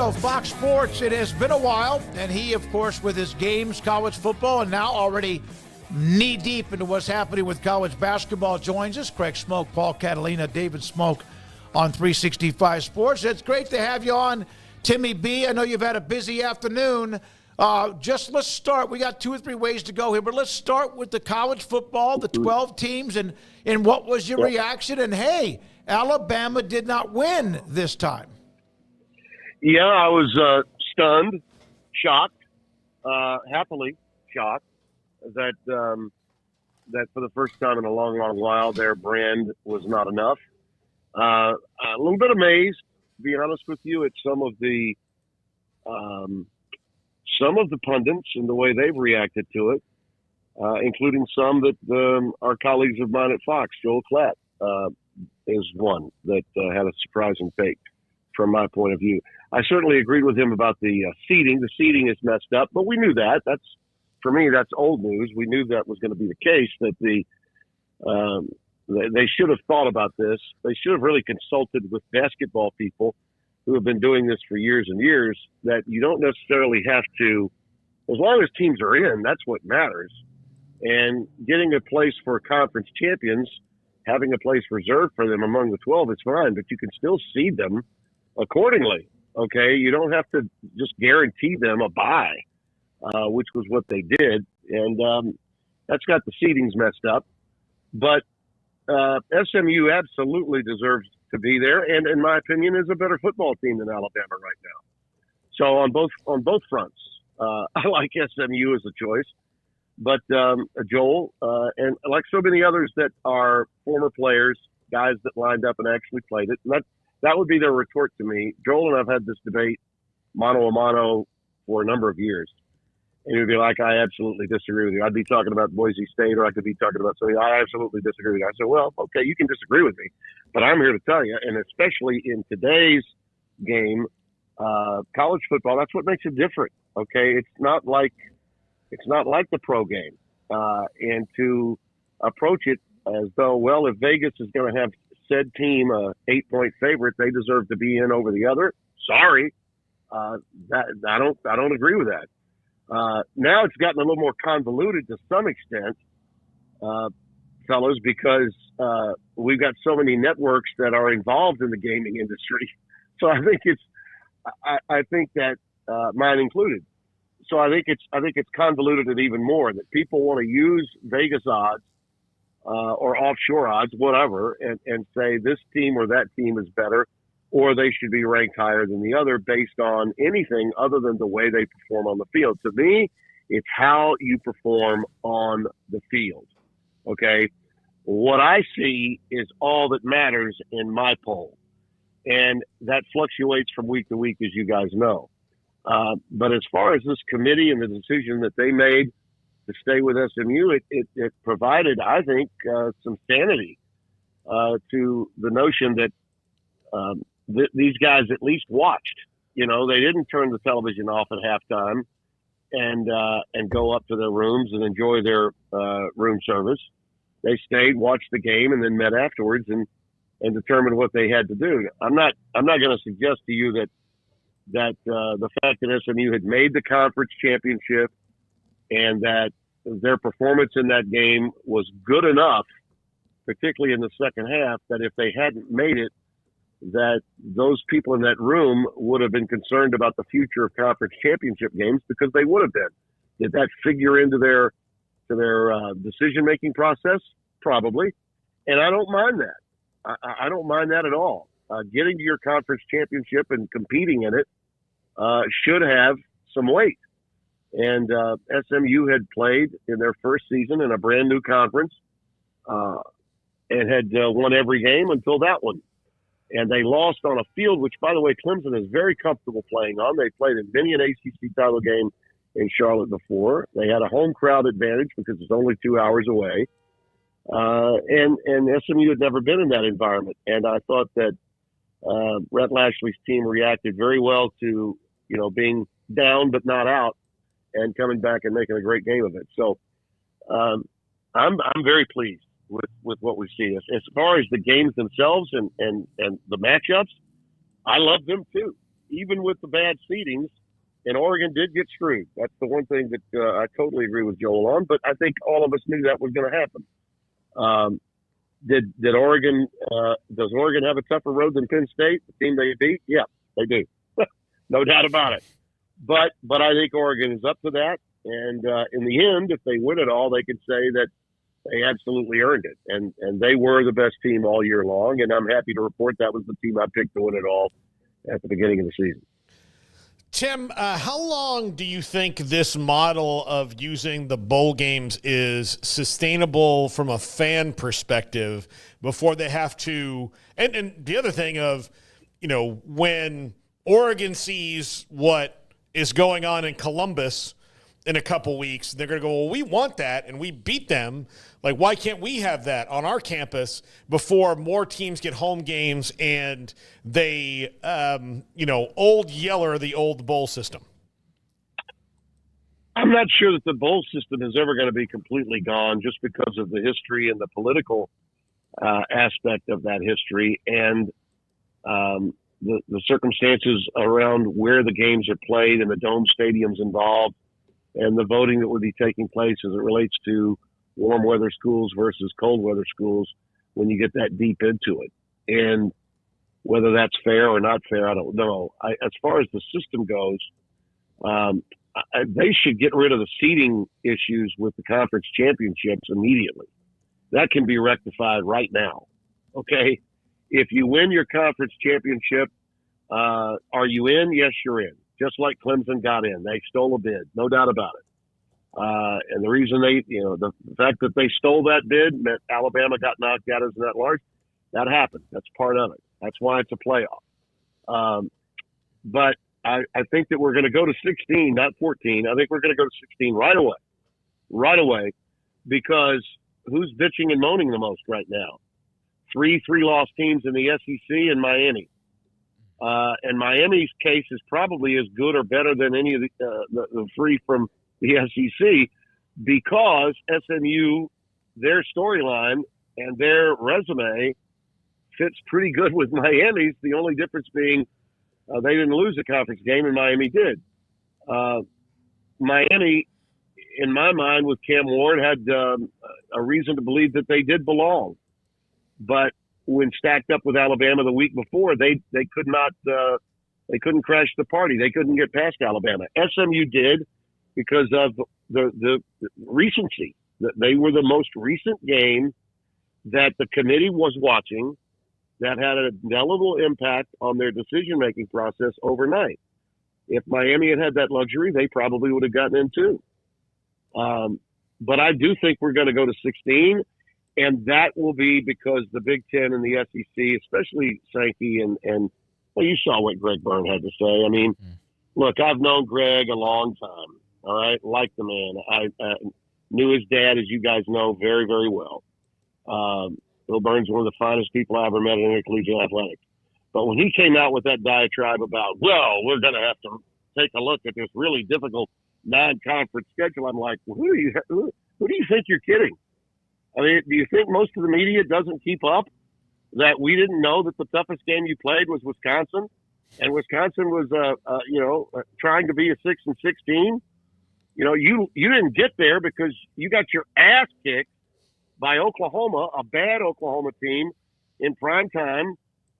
Brando, Fox Sports. It has been a while, and he, of course, with his games, college football, and now already knee-deep into what's happening with college basketball, joins us. Craig Smoke, Paul Catalina, David Smoke on 365 Sports. It's great to have you on, Timmy B. I know you've had a busy afternoon. Let's start. We got 2 or 3 ways to go here, but let's start with the college football, the 12 teams, and what was your reaction? And, hey, Alabama did not win this time. Yeah, I was stunned, shocked, happily shocked that for the first time in a long, long while, their brand was not enough. A little bit amazed, to be honest with you, at some of the pundits and the way they've reacted to it, including some that our colleagues of mine at Fox, Joel Klatt, is one that had a surprising take from my point of view. I certainly agreed with him about the seeding. The seeding is messed up, but we knew that. For me, that's old news. We knew that was going to be the case, that they should have thought about this. They should have really consulted with basketball people who have been doing this for years and years, that you don't necessarily have to, as long as teams are in, that's what matters. And getting a place for conference champions, having a place reserved for them among the 12 is fine, but you can still seed them accordingly. Okay, you don't have to just guarantee them a bye, which was what they did, and that's got the seedings messed up. But SMU absolutely deserves to be there, and in my opinion, is a better football team than Alabama right now. So on both fronts, I like SMU as a choice. But Joel, and like so many others that are former players, guys that lined up and actually played it, and that would be their retort to me. Joel and I've had this debate mano a mano for a number of years. And he'd be like, I absolutely disagree with you. I'd be talking about Boise State, or I could be talking about something. I absolutely disagree with you. I said, well, okay, you can disagree with me, but I'm here to tell you, and especially in today's game, college football, that's what makes it different. Okay, it's not like the pro game. And to approach it as though, well, if Vegas is going to have said team 8-point favorite, they deserve to be in over the other. Sorry, that I don't agree with that. Now it's gotten a little more convoluted to some extent, fellas, because we've got so many networks that are involved in the gaming industry. So I think that mine included. So I think it's convoluted it even more, that people want to use Vegas odds or offshore odds, whatever, and say this team or that team is better, or they should be ranked higher than the other based on anything other than the way they perform on the field. To me, it's how you perform on the field. Okay? What I see is all that matters in my poll. And that fluctuates from week to week, as you guys know. But as far as this committee and the decision that they made to stay with SMU, it provided, I think, some sanity to the notion that these guys at least watched. You know, they didn't turn the television off at halftime and go up to their rooms and enjoy their room service. They stayed, watched the game, and then met afterwards and determined what they had to do. I'm not going to suggest to you that the fact that SMU had made the conference championship and that their performance in that game was good enough, particularly in the second half, that if they hadn't made it, that those people in that room would have been concerned about the future of conference championship games, because they would have been. Did that figure into their decision-making process? Probably. And I don't mind that. I don't mind that at all. Getting to your conference championship and competing in it should have some weight. And SMU had played in their first season in a brand new conference and had won every game until that one. And they lost on a field which, by the way, Clemson is very comfortable playing on. They played in many an ACC title game in Charlotte before. They had a home crowd advantage because it's only 2 hours away. And SMU had never been in that environment. And I thought that Rhett Lashley's team reacted very well to, being down but not out and coming back and making a great game of it. So I'm very pleased with what we see. As far as the games themselves and the matchups, I love them too. even with the bad seedings, and Oregon did get screwed. That's the one thing that I totally agree with Joel on, but I think all of us knew that was going to happen. Did Oregon, does Oregon have a tougher road than Penn State, the team they beat? Yeah, they do. No doubt about it. But I think Oregon is up to that. And in the end, if they win it all, they can say that they absolutely earned it. And they were the best team all year long. And I'm happy to report that was the team I picked to win it all at the beginning of the season. Tim, how long do you think this model of using the bowl games is sustainable from a fan perspective before they have to – and the other thing of, when Oregon sees what is going on in Columbus in a couple weeks, they're going to go, well, we want that, and we beat them. Like, why can't we have that on our campus before more teams get home games and they, old Yeller, the old bowl system? I'm not sure that the bowl system is ever going to be completely gone just because of the history and the political aspect of that history and the circumstances around where the games are played and the dome stadiums involved and the voting that would be taking place as it relates to warm weather schools versus cold weather schools when you get that deep into it. And whether that's fair or not fair, I don't know. As far as the system goes, they should get rid of the seeding issues with the conference championships immediately. That can be rectified right now. Okay? If you win your conference championship, are you in? Yes, you're in. Just like Clemson got in. They stole a bid. No doubt about it. And the reason the fact that they stole that bid meant Alabama got knocked out as an at-large. That happened. That's part of it. That's why it's a playoff. But I think that we're going to go to 16, not 14. I think we're going to go to 16 right away. Right away. Because who's bitching and moaning the most right now? Three-loss teams in the SEC and Miami. And Miami's case is probably as good or better than any of the three from the SEC because SMU, their storyline and their resume fits pretty good with Miami's. The only difference being they didn't lose a conference game and Miami did. Miami, in my mind, with Cam Ward, had a reason to believe that they did belong. But when stacked up with Alabama the week before, they could not they couldn't crash the party. They couldn't get past Alabama. SMU did because of the recency. They were the most recent game that the committee was watching that had a indelible impact on their decision-making process overnight. If Miami had had that luxury, they probably would have gotten in too. But I do think we're going to go to 16. And that will be because the Big Ten and the SEC, especially Sankey and well, you saw what Greg Byrne had to say. I mean, look, I've known Greg a long time. All right, like the man. I knew his dad, as you guys know, very, very well. Bill Byrne's one of the finest people I ever met in intercollegiate athletics. But when he came out with that diatribe about, well, we're going to have to take a look at this really difficult non-conference schedule, I'm like, well, who do you think you're kidding? I mean, do you think most of the media doesn't keep up that we didn't know that the toughest game you played was Wisconsin, and Wisconsin was, trying to be a 6-16? You didn't get there because you got your ass kicked by Oklahoma, a bad Oklahoma team, in prime time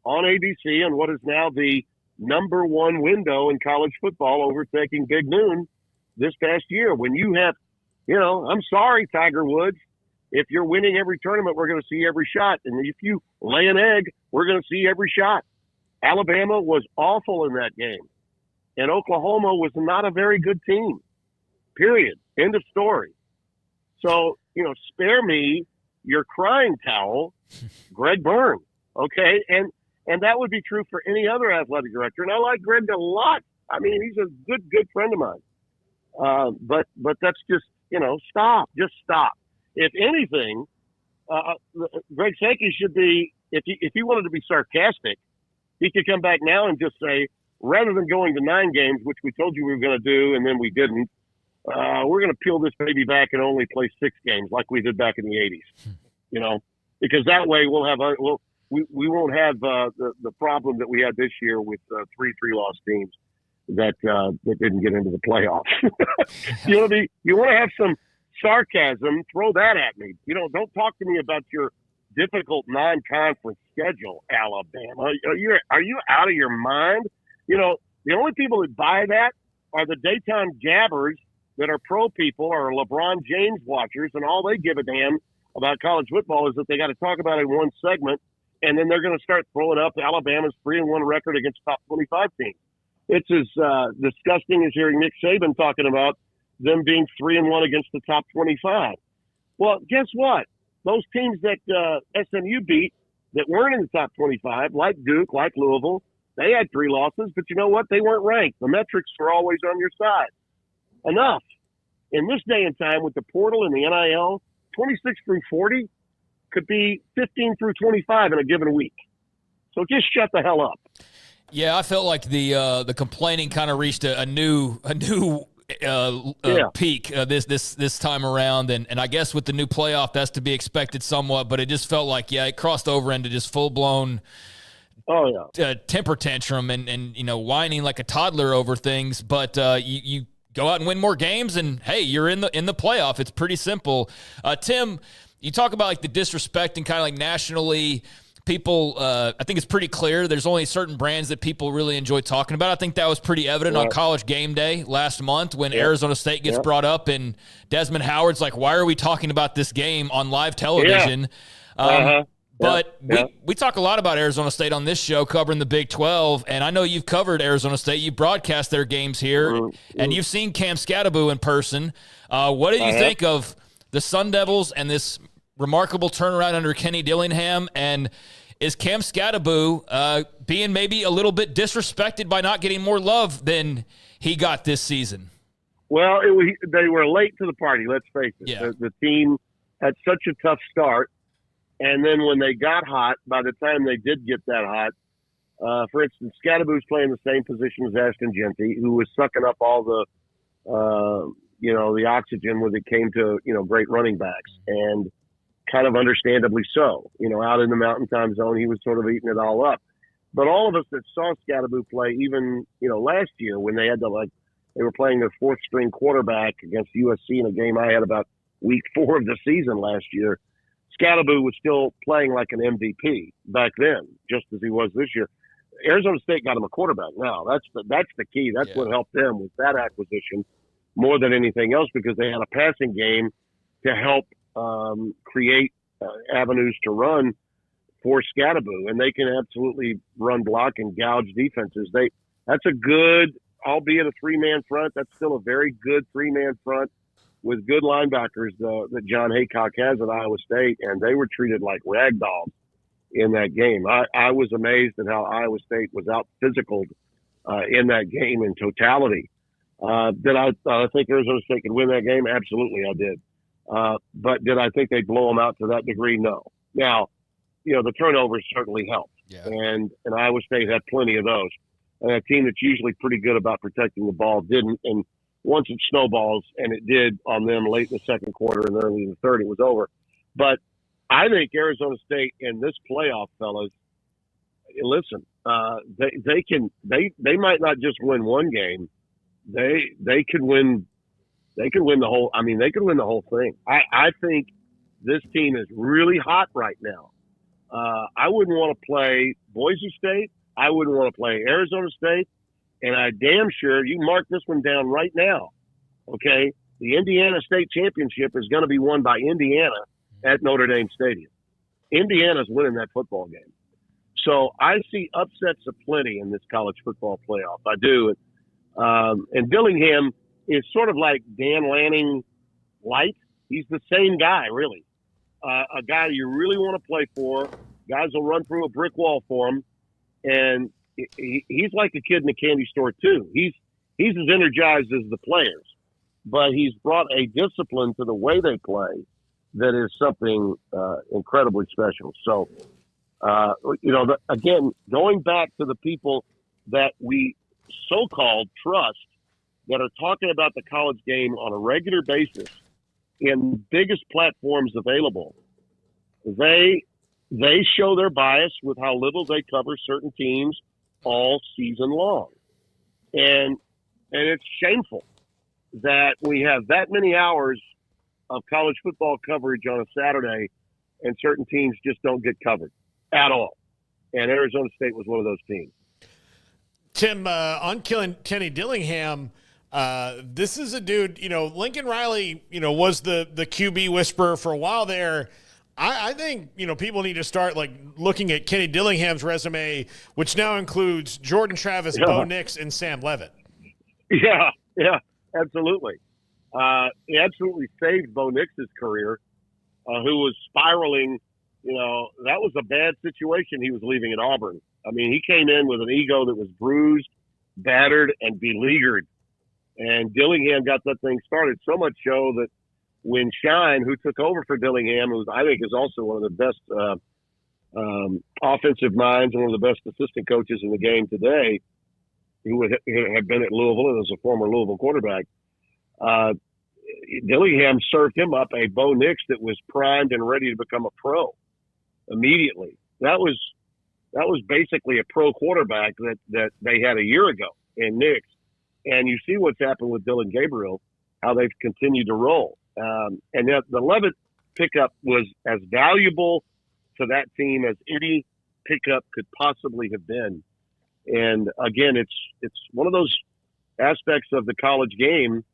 on ABC on what is now the number one window in college football, overtaking Big Noon this past year. When you have, I'm sorry, Tiger Woods. If you're winning every tournament, we're going to see every shot. And if you lay an egg, we're going to see every shot. Alabama was awful in that game. And Oklahoma was not a very good team. Period. End of story. So, spare me your crying towel, Greg Byrne. Okay? And that would be true for any other athletic director. And I like Greg a lot. I mean, he's a good friend of mine. But that's just, stop. Just stop. If anything, Greg Sankey should be, if he wanted to be sarcastic, he could come back now and just say, rather than going to 9 games, which we told you we were going to do and then we didn't, we're going to peel this baby back and only play 6 games like we did back in the 80s, because that way we'll we won't have the problem that we had this year with 3-3-loss teams that didn't get into the playoffs. You want to have some sarcasm, throw that at me. Don't talk to me about your difficult non-conference schedule, Alabama. Are you out of your mind? The only people that buy that are the daytime gabbers that are pro people or LeBron James watchers, and all they give a damn about college football is that they got to talk about it in one segment, and then they're going to start throwing up Alabama's 3-1 record against top 25 teams. It's as disgusting as hearing Nick Saban talking about them being 3-1 against the top 25. Well, guess what? Those teams that SMU beat that weren't in the top 25, like Duke, like Louisville, they had 3 losses, but you know what? They weren't ranked. The metrics were always on your side. Enough. In this day and time with the portal and the NIL, 26 through 40 could be 15 through 25 in a given week. So just shut the hell up. Yeah, I felt like the complaining kind of reached a new peak this time around, and I guess with the new playoff, that's to be expected somewhat. But it just felt like it crossed over into just full blown temper tantrum and whining like a toddler over things. But you go out and win more games, and hey, you're in the playoff. It's pretty simple. Tim, you talk about like the disrespect and kind of like nationally. People, I think it's pretty clear there's only certain brands that people really enjoy talking about. I think that was pretty evident on College Game Day last month when Arizona State gets brought up and Desmond Howard's like, why are we talking about this game on live television? But we talk a lot about Arizona State on this show covering the Big 12, and I know you've covered Arizona State. You broadcast their games here, and you've seen Cam Skattebo in person. What do you think of the Sun Devils and this remarkable turnaround under Kenny Dillingham, and is Cam Skattebo being maybe a little bit disrespected by not getting more love than he got this season? Well, they were late to the party, let's face it. Yeah. The team had such a tough start, and then when they got hot, by the time they did get that hot, for instance, Skattebo's playing the same position as Ashton Genty, who was sucking up all the oxygen when it came to, great running backs. And kind of understandably so. Out in the Mountain Time Zone, he was sort of eating it all up. But all of us that saw Skattebo play, even last year when they had they were playing their 4th string quarterback against USC in a game I had about week 4 of the season last year, Skattebo was still playing like an MVP back then, just as he was this year. Arizona State got him a quarterback now. That's the key. That's what helped them with that acquisition more than anything else, because they had a passing game to help create avenues to run for Skattebo, and they can absolutely run block and gouge defenses. That's a good, albeit a 3-man front. That's still a very good 3-man front with good linebackers that John Haycock has at Iowa State, and they were treated like rag dolls in that game. I was amazed at how Iowa State was out physicaled in that game in totality. Did I think Arizona State could win that game? Absolutely, I did. But did I think they'd blow them out to that degree? No. Now, the turnovers certainly helped. Yeah. And Iowa State had plenty of those. And a team that's usually pretty good about protecting the ball didn't. And once it snowballs, and it did on them late in the second quarter and early in the third, it was over. But I think Arizona State in this playoff, fellas, listen, they might not just win one game. They could win. They could win the whole. I mean, they could win the whole thing. I think this team is really hot right now. I wouldn't want to play Boise State. I wouldn't want to play Arizona State. And I damn sure, you mark this one down right now, okay? The Indiana State Championship is going to be won by Indiana at Notre Dame Stadium. Indiana's winning that football game. So I see upsets aplenty in this college football playoff. I do. And Dillingham is sort of like Dan Lanning light. He's the same guy, really. A guy you really want to play for. Guys will run through a brick wall for him. And he's like a kid in a candy store, too. He's as energized as the players. But he's brought a discipline to the way they play that is something incredibly special. So, again, going back to the people that we so-called trust that are talking about the college game on a regular basis in biggest platforms available, they they show their bias with how little they cover certain teams all season long. And it's shameful that we have that many hours of college football coverage on a Saturday and certain teams just don't get covered at all. And Arizona State was one of those teams. Tim, on Kenny Dillingham, this is a dude, Lincoln Riley, was the QB whisperer for a while there. I think, people need to start looking at Kenny Dillingham's resume, which now includes Jordan Travis, Bo Nix, and Sam Levitt. Yeah, absolutely. He absolutely saved Bo Nix's career, who was spiraling. That was a bad situation he was leaving at Auburn. I mean, he came in with an ego that was bruised, battered, and beleaguered. And Dillingham got that thing started, so much so that when Shine, who took over for Dillingham, who I think is also one of the best offensive minds and one of the best assistant coaches in the game today, who had been at Louisville and was a former Louisville quarterback, Dillingham served him up a Bo Nix that was primed and ready to become a pro immediately. That was basically a pro quarterback that they had a year ago in Nix. And you see what's happened with Dylan Gabriel, how they've continued to roll. And yet the Levitt pickup was as valuable to that team as any pickup could possibly have been. And again, it's one of those aspects of the college game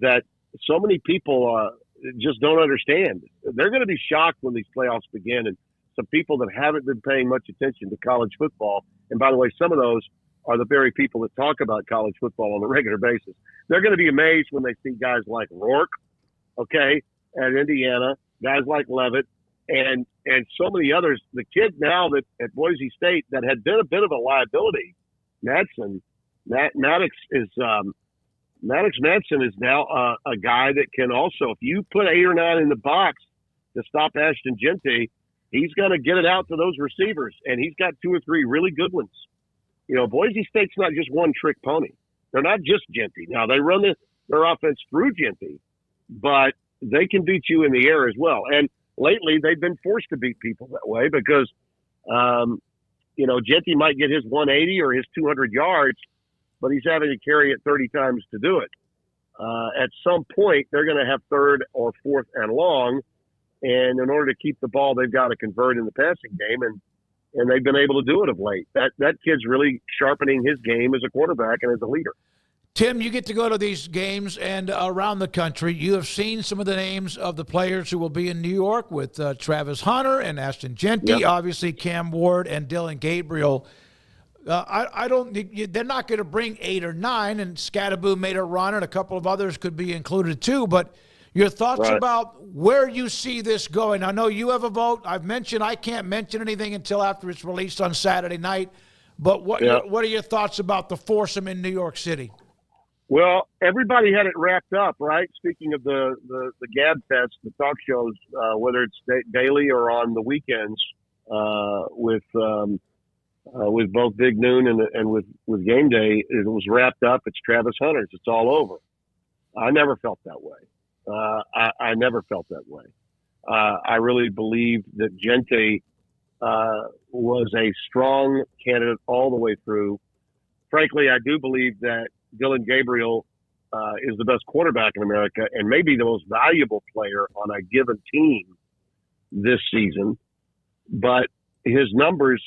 that so many people just don't understand. They're going to be shocked when these playoffs begin. And some people that haven't been paying much attention to college football, and by the way, some of those are the very people that talk about college football on a regular basis. They're going to be amazed when they see guys like Rourke, at Indiana, guys like Levitt, and so many others. The kid now that at Boise State that had been a bit of a liability, Madsen is now a guy that can also, if you put 8 or 9 in the box to stop Ashton Genty, he's going to get it out to those receivers, and he's got 2 or 3 really good ones. Boise State's not just one trick pony. They're not just Genty. Now they run their offense through Genty, but they can beat you in the air as well. And lately they've been forced to beat people that way because, Genty might get his 180 or his 200 yards, but he's having to carry it 30 times to do it. At some point, they're going to have 3rd or 4th and long, and in order to keep the ball, they've got to convert in the passing game, and they've been able to do it of late. That kid's really sharpening his game as a quarterback and as a leader. Tim, you get to go to these games and around the country. You have seen some of the names of the players who will be in New York with Travis Hunter and Ashton Genty, obviously Cam Ward and Dylan Gabriel. They're not going to bring 8 or 9, and Skattebo made a run, and a couple of others could be included too. But your thoughts about where you see this going? I know you have a vote. I can't mention anything until after it's released on Saturday night. But what are your thoughts about the foursome in New York City? Well, everybody had it wrapped up, right? Speaking of the Gab Fest, the talk shows, whether it's daily or on the weekends, with both Big Noon and with Gameday, it was wrapped up. It's Travis Hunter's. It's all over. I never felt that way. I never felt that way. I really believe that Genty was a strong candidate all the way through. Frankly, I do believe that Dylan Gabriel is the best quarterback in America and maybe the most valuable player on a given team this season. But his numbers,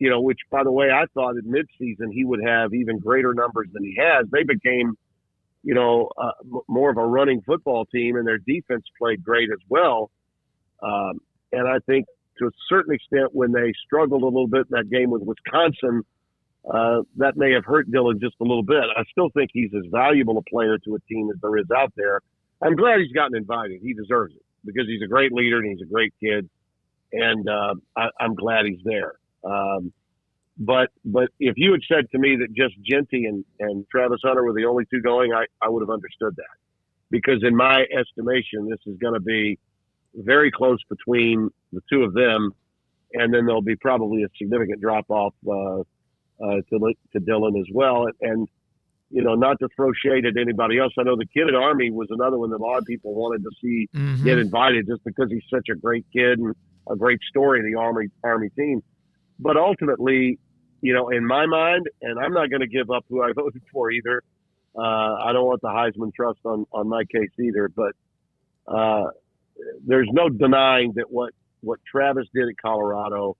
which, by the way, I thought in midseason he would have even greater numbers than he has, they became, more of a running football team, and their defense played great as well. And I think to a certain extent when they struggled a little bit in that game with Wisconsin, that may have hurt Dylan just a little bit. I still think he's as valuable a player to a team as there is out there. I'm glad he's gotten invited. He deserves it because he's a great leader and he's a great kid. And I'm glad he's there. But if you had said to me that just Genty and Travis Hunter were the only 2 going, I would have understood that. Because in my estimation, this is going to be very close between the 2 of them, and then there'll be probably a significant drop-off to Dylan as well. And, not to throw shade at anybody else. I know the kid at Army was another one that a lot of people wanted to see get invited just because he's such a great kid. And a great story, the Army team. But ultimately, in my mind, and I'm not going to give up who I voted for either. I don't want the Heisman Trust on my case either. But there's no denying that what Travis did at Colorado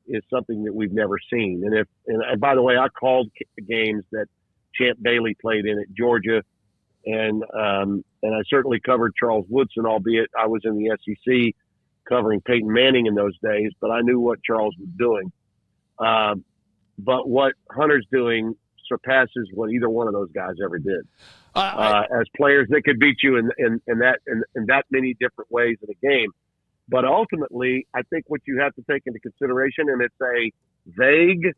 is something that we've never seen. And by the way, I called games that Champ Bailey played in at Georgia, and I certainly covered Charles Woodson, albeit I was in the SEC covering Peyton Manning in those days, but I knew what Charles was doing. But what Hunter's doing surpasses what either one of those guys ever did. As players that could beat you in that many different ways in a game. But ultimately, I think what you have to take into consideration, and it's a vague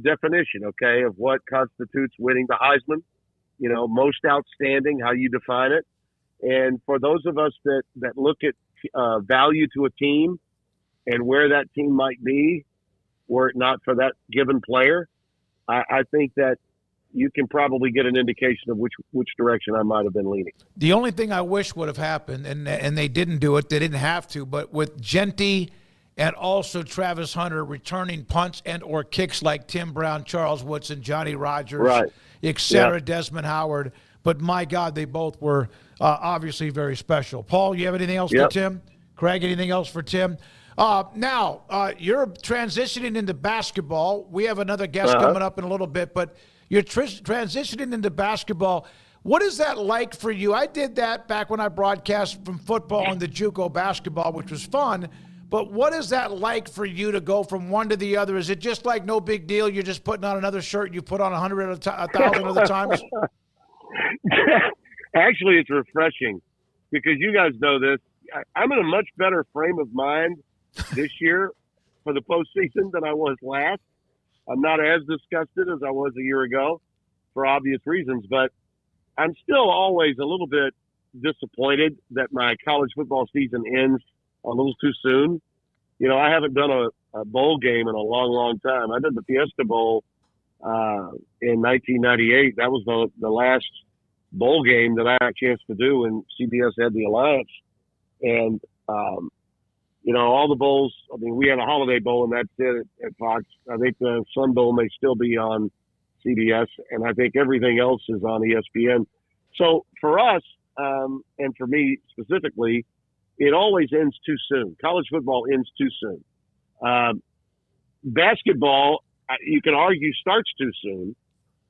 definition, okay, of what constitutes winning the Heisman, most outstanding, how you define it. And for those of us that look at value to a team and where that team might be, were it not for that given player, I think that you can probably get an indication of which direction I might have been leaning. The only thing I wish would have happened, and they didn't do it, they didn't have to, but with Genty and also Travis Hunter returning punts and or kicks like Tim Brown, Charles Woodson, Johnny Rodgers, right, et cetera, Desmond Howard. But my God, they both were obviously very special. Paul, you have anything else for Tim? Craig, anything else for Tim? Now, you're transitioning into basketball. We have another guest coming up in a little bit, but you're transitioning into basketball. What is that like for you? I did that back when I broadcast from football and the JUCO basketball, which was fun. But what is that like for you to go from one to the other? Is it just like no big deal? You're just putting on another shirt you put on 100 1,000 other times? Actually, it's refreshing because you guys know this. I'm in a much better frame of mind this year for the postseason than I was last. I'm not as disgusted as I was a year ago for obvious reasons, but I'm still always a little bit disappointed that my college football season ends a little too soon. I haven't done a bowl game in a long, long time. I did the Fiesta Bowl in 1998. That was the last bowl game that I had a chance to do when CBS had the Alliance. And, all the bowls, we had a Holiday Bowl and that's it at Fox. I think the Sun Bowl may still be on CBS, and I think everything else is on ESPN. So for us, and for me specifically, it always ends too soon. College football ends too soon. Basketball, you can argue, starts too soon,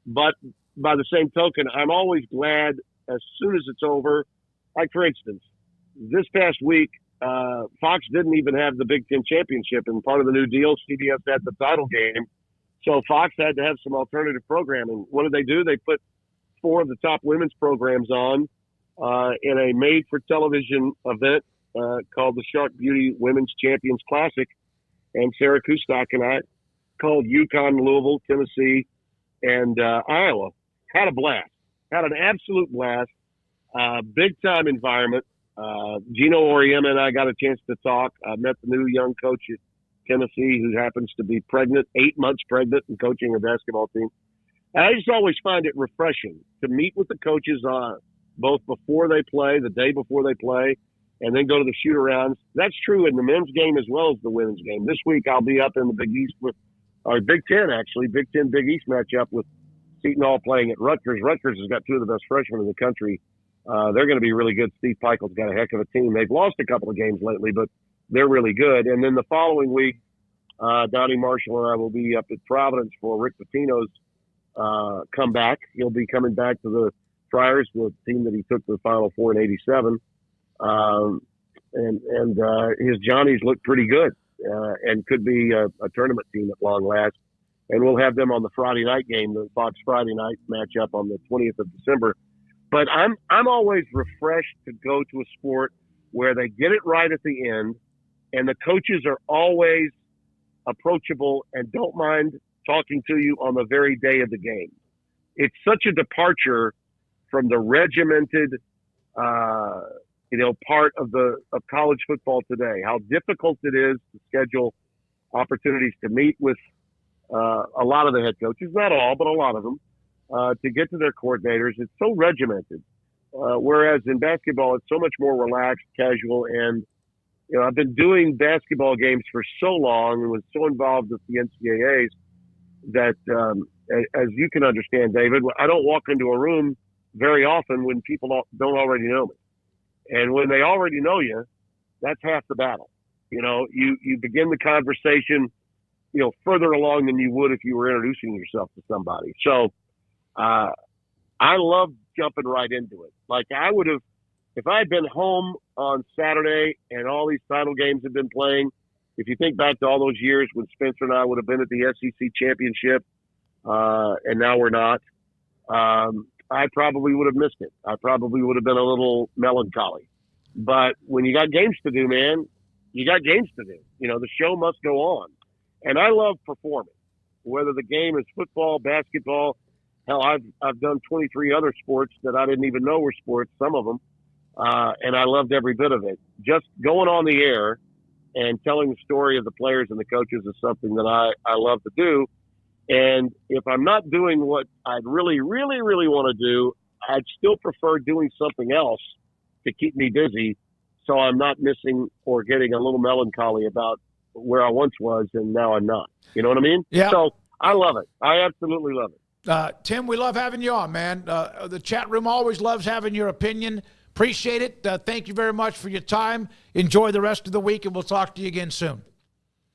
but by the same token, I'm always glad as soon as it's over. Like, for instance, this past week, Fox didn't even have the Big Ten championship, and part of the new deal, CBS had the title game. So Fox had to have some alternative programming. What did they do? They put 4 of the top women's programs on in a made-for-television event called the Shark Beauty Women's Champions Classic. And Sarah Kustok and I called UConn, Louisville, Tennessee, and Iowa. Had a blast. Had an absolute blast. Big-time environment. Gino Auriemma and I got a chance to talk. I met the new young coach at Tennessee who happens to be pregnant, 8 months pregnant, and coaching a basketball team. And I just always find it refreshing to meet with the coaches both before they play, the day before they play, and then go to the shoot-arounds. That's true in the men's game as well as the women's game. This week I'll be up in the Big East Big Ten, actually, Big Ten Big East matchup with Seton Hall playing at Rutgers. Rutgers has got 2 of the best freshmen in the country. They're going to be really good. Steve Peichel's got a heck of a team. They've lost a couple of games lately, but they're really good. And then the following week, Donnie Marshall and I will be up at Providence for Rick Pitino's comeback. He'll be coming back to the Friars, the team that he took to the Final Four in '87. And his Johnnies look pretty good and could be a tournament team at long last. And we'll have them on the Friday night game, the Fox Friday night matchup on the 20th of December. But I'm always refreshed to go to a sport where they get it right at the end, and the coaches are always approachable and don't mind talking to you on the very day of the game. It's such a departure from the regimented, part of college football today. How difficult it is to schedule opportunities to meet with a lot of the head coaches, not all, but a lot of them. To get to their coordinators, it's so regimented. Whereas in basketball, it's so much more relaxed, casual, and I've been doing basketball games for so long and was so involved with the NCAAs that, as you can understand, David, I don't walk into a room very often when people don't already know me. And when they already know you, that's half the battle. You begin the conversation, further along than you would if you were introducing yourself to somebody. So, I love jumping right into it. Like I would have, if I had been home on Saturday and all these title games had been playing, if you think back to all those years when Spencer and I would have been at the SEC championship, and now we're not, I probably would have missed it. I probably would have been a little melancholy. But when you got games to do, man, you got games to do. The show must go on. And I love performing, whether the game is football, basketball. Hell, I've done 23 other sports that I didn't even know were sports, some of them, and I loved every bit of it. Just going on the air and telling the story of the players and the coaches is something that I love to do. And if I'm not doing what I'd really, really, really want to do, I'd still prefer doing something else to keep me busy so I'm not missing or getting a little melancholy about where I once was and now I'm not. You know what I mean? Yeah. So I love it. I absolutely love it. Tim, we love having you on, man. The chat room always loves having your opinion. Appreciate it. Thank you very much for your time. Enjoy the rest of the week, and we'll talk to you again soon.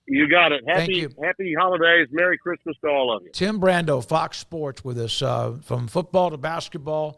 You got it. Thank you. Happy holidays. Merry Christmas to all of you. Tim Brando, Fox Sports, with us from football to basketball.